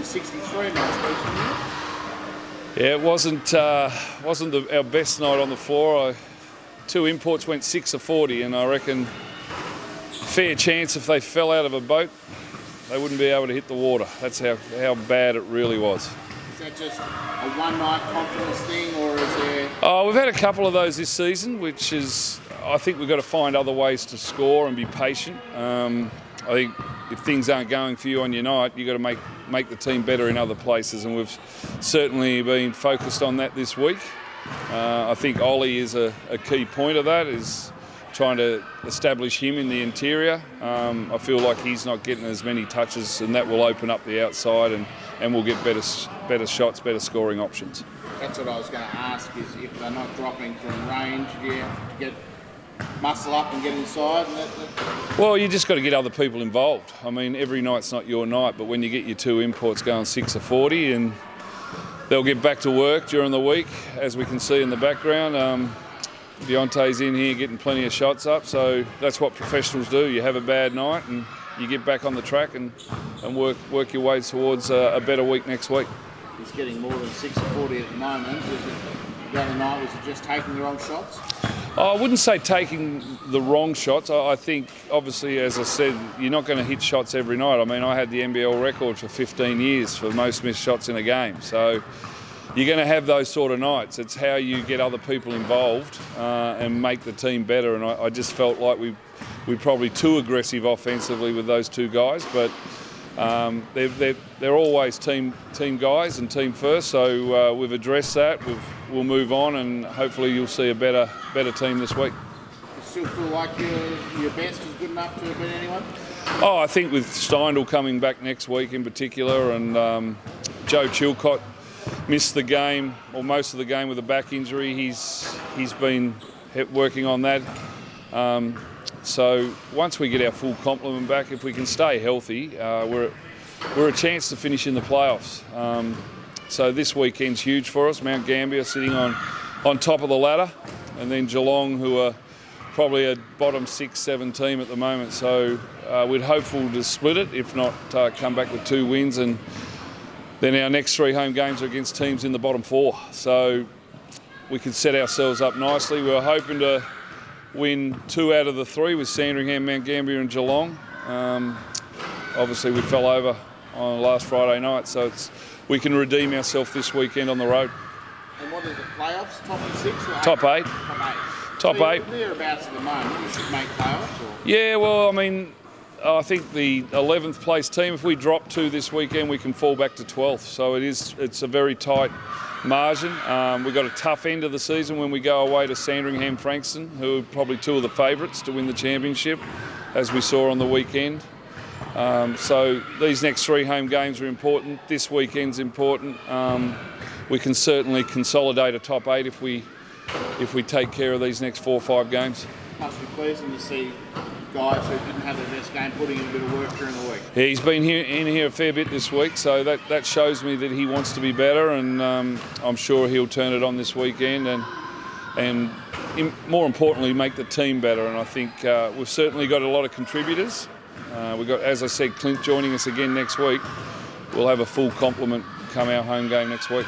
for 63 last week. Yeah, it wasn't our best night on the floor. Two imports went 6 of 40, and I reckon fair chance if they fell out of a boat, they wouldn't be able to hit the water. That's how bad it really was. Is that just a one-night confidence thing, or is there... Oh, we've had a couple of those this season, which is, I think we've got to find other ways to score and be patient. I think if things aren't going for you on your night, you've got to make the team better in other places, and we've certainly been focused on that this week. I think Ollie is a key point of that, is trying to establish him in the interior. I feel like he's not getting as many touches, and that will open up the outside, and we'll get better shots, better scoring options. That's what I was going to ask, is if they're not dropping from range, do you have to get muscle up and get inside? Well, you just got to get other people involved. I mean, every night's not your night, but when you get your two imports going 6 of 40, and they'll get back to work during the week, as we can see in the background. Deontay's in here getting plenty of shots up, so that's what professionals do. You have a bad night and you get back on the track and work your way towards a better week next week. He's getting more than 6 of 40 at the moment. The other night, was it just taking the wrong shots? I wouldn't say taking the wrong shots. I think, obviously, as I said, you're not going to hit shots every night. I mean, I had the NBL record for 15 years for most missed shots in a game. So you're going to have those sort of nights. It's how you get other people involved and make the team better. And I just felt like we're probably too aggressive offensively with those two guys, but they're always team guys and team first. So we've addressed that. We'll move on, and hopefully you'll see a better team this week. You still feel like your best is good enough to beat anyone? Oh, I think with Steindl coming back next week in particular, and Joe Chilcott missed the game, or most of the game, with a back injury. He's been working on that. So once we get our full complement back, if we can stay healthy, we're a chance to finish in the playoffs. So this weekend's huge for us. Mount Gambier sitting on top of the ladder, and then Geelong, who are probably a bottom 6-7 team at the moment. So we're hopeful to split it, if not come back with 2 wins, and then our next 3 home games are against teams in the bottom 4. So we can set ourselves up nicely. We were hoping to win 2 out of the 3 with Sandringham, Mount Gambier and Geelong. Obviously we fell over on last Friday night, so we can redeem ourselves this weekend on the road. And what is the playoffs? Top 6 or 8? Top 8. Top 8. Thereabouts at the moment. You should make playoffs? Or? Yeah, well, I mean, I think the 11th place team, if we drop 2 this weekend, we can fall back to 12th. So it's a very tight margin. We've got a tough end of the season when we go away to Sandringham Frankston, who are probably 2 of the favourites to win the championship, as we saw on the weekend. So these next 3 home games are important. This weekend's important. We can certainly consolidate a top 8 if we take care of these next 4 or 5 games. Must be pleasing to see guys who didn't have their best game putting in a bit of work during the week. Yeah, he's been in here a fair bit this week, so that shows me that he wants to be better, and I'm sure he'll turn it on this weekend and more importantly, make the team better. And I think we've certainly got a lot of contributors. We've got, as I said, Clint joining us again next week. We'll have a full complement come our home game next week.